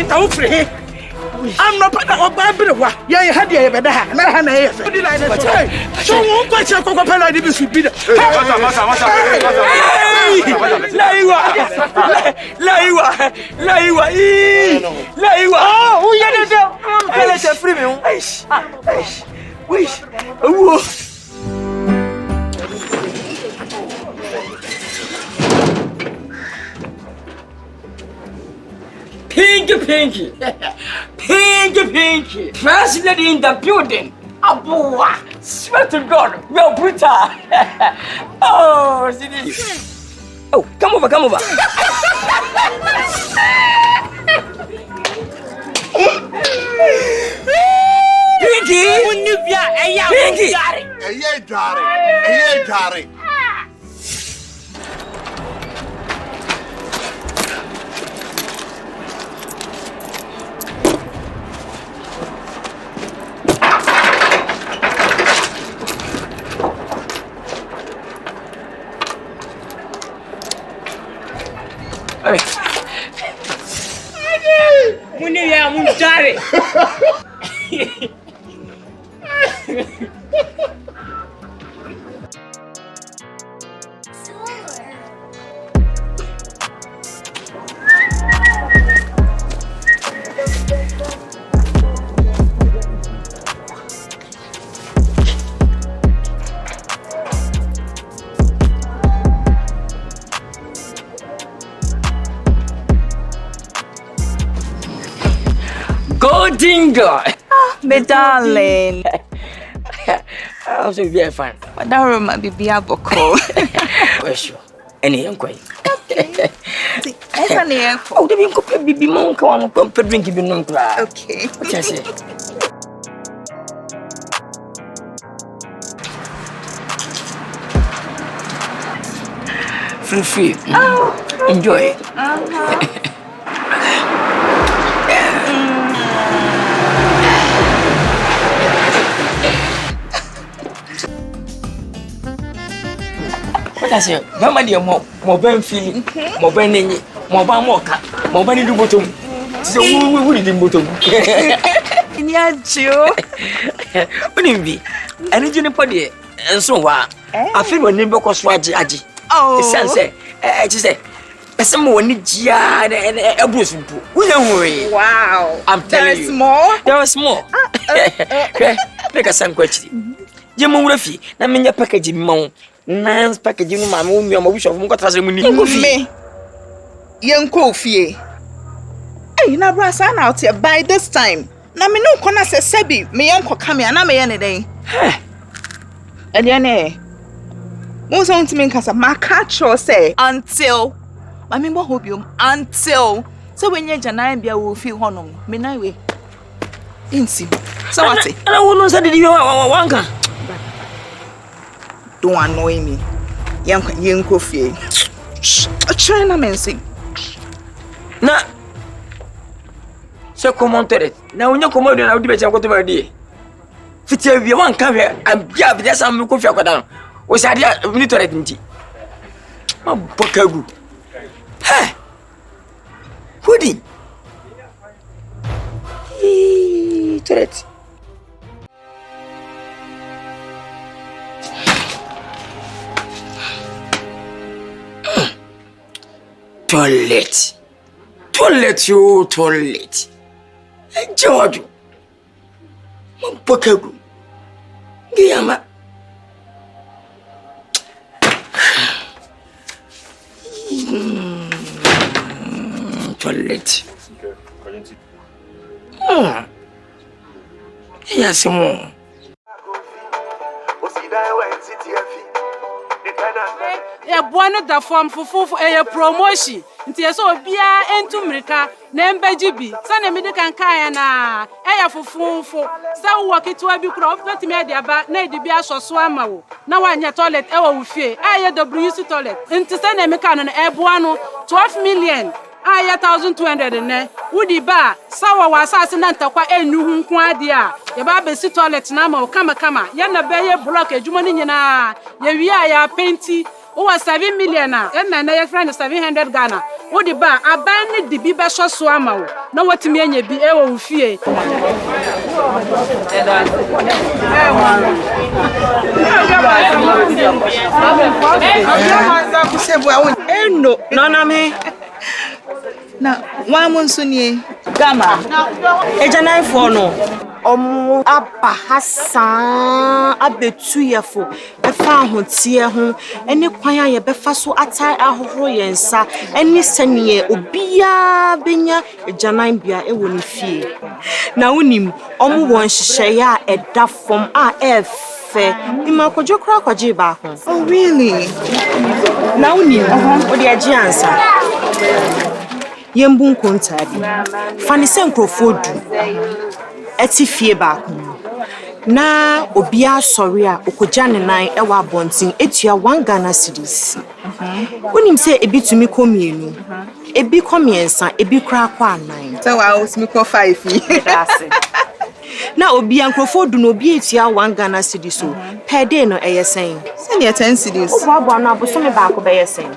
now free. I'm not part of Barbara. Yeah, you had your better. And I had a so won't quite a cocoa I didn't see Peter. Laiwa. Oh, we had a free meal. Wish. Pinky. First lady in the building. Abua. Swear to God, you're brutal. Oh, see this. Oh, come over. Pinky. Pinky. Munjari. Dingo. My darling. I'm so very fine. But that room might be boko. Question. Any inquiry? Okay. Oh, the Binko be monk on drinking the non cry. Okay. What I say? Free. Oh. Enjoy it. That's it. Mama dear, more burn feeling, more burning, more ban more cat, more bunny do bottom. So we didn't bottom. Yeah, Joe. Wouldn't be. And it's in a body. And so what? I feel when neighbor was Aji. Oh, Sansa, I just say, someone needs ya and a bruise. Wow. I'm telling you. There was more. Make a sound question. Jemo Rafi, na menya package mo. Nance package no ma mo mi o wish of mo kwata se mu ni. Me. Yenko fie. Hey, na brasa na out here by this time. Na me no kona se sebi, me yenko come here na me ye ne den. Ediane. Mo so ntimi nkasa maka cho say until ma me mo hobium until so when ye janan bia wo fi honom me na we. Insi. So what? I won't say the wanka. Don't annoy me. Yenko fie. China mensi. Na so commented. Na onye commode na odi be chan kwato ba di. Fitia wi wanka we abia bia sam ko fi akwada no. O sa dia military nti. Ma bokagu. Hey. Hudi. Toilet. Toilet. George. Mpokagu. Giyama. Toilet. Yes, more. Yeah, bono da form fufu a promotion. Nti so bia entu mrika na embaji bi. Sa na mede kan kan na eya fufu. Sa wo ketewa bi kura ofbet me ade aba na ede bi asoso ama wo. Na wanya toilet e wo fie. WC toilet. Nti sa na me kan no e boa no 12 million. aya 1200 ne wudi ba sawa wa asase na ntakwa enu hu nko ade a ye ba be si toilet na ma kama ye na be ye block adwuma ni nyina ye wi a ya penti o wa 7 million a na ye friend 700 Ghana wudi ba aban ni dibi be so so ama wo na watimi anya bi e wo fie Eno nana me na wa monso ni Gama Ejanai for no omu aba hasan abetu yefo efa ahotie ho ene kwan a ye befa so atai ahohoro yensa ene sanie obia benya ejanai bia ewo ne fie na wonim omu won hyehyeye a eda fom a efe ima kojo kra kwaje ba ho. Oh really? Na wonim odi agi ansa yembu nkonta bi fani se nkrofo du eti fie ba na obia sori a okogya ne nan e wa bontin etua 1 Ghana cedis wonim se ebi tumi komienu ebi komiensa ebi kra kwa anan so wa osimi ko 5 na obia nkrofo du no obi etua 1 Ghana cedis so per day no eyesen send your 10 cedis obo na bosome ba ko beyesen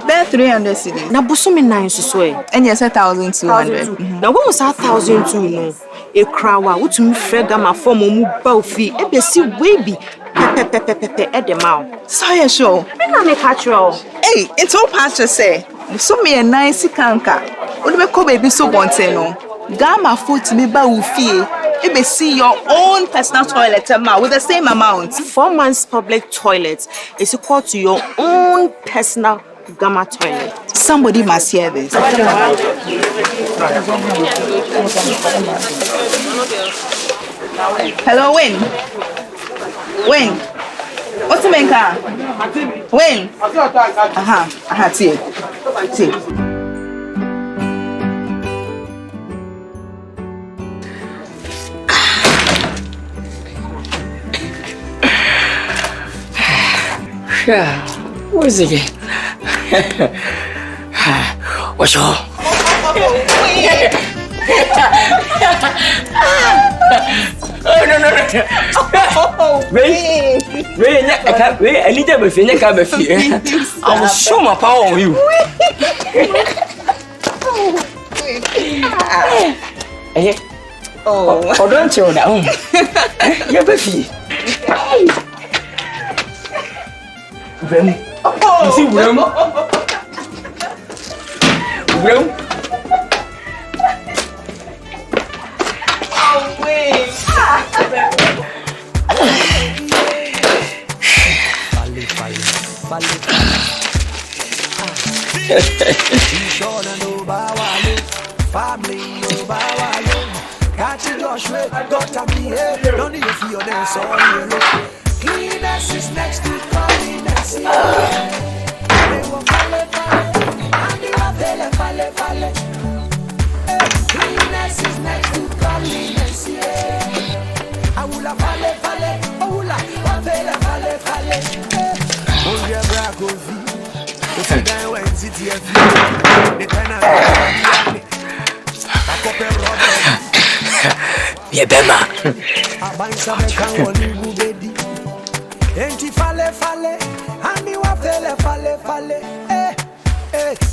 be 300 cedis na bosome nan so e enye 1200 na wo musa 1002 no ekrawa wotumi frega ma form mu ba ofi ebesi webi pepepepepe edema so you sure me na me catch you hey it's all pastor say so me a nice kanka wo be ko baby so bonten no Gama foot me ba ufie ebesi your own personal toilet with the same amount 4 months public toilet is equal to your own personal Gama toilet. Somebody must hear this. Hello, Win. What's the main car? Win. See. Yeah. What is it again? What's wrong? Oh, no. Wait, I need to be finished. I will show my power on you. Oh, don't you know? You're Buffy. You see, William? Oh, wait. Cleanliness is next to godliness. Cleanliness is next to godliness. I will have fale. Oh, la, fale. Oh, yeah, bravo. If you die when CTF, the tenant. Yeah, Bema. I buy some can bedi. Enti fale, and you fale.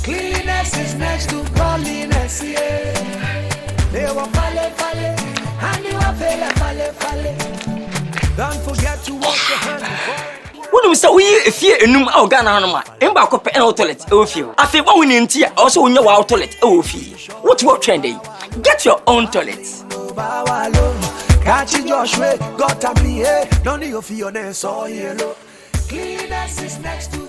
Cleanliness is next to godliness. They were fale, and you fale. Don't forget to wash your hands before. What do we say? We fear a num our Ghana Hanama. Emba copy and toilet. Oh, feel. I feel one in tea. Also, in your toilet. Oh, feel. What's what trendy? Get your own toilet. Catch Joshua, got a me, don't you feel so yellow. Cleanliness is next to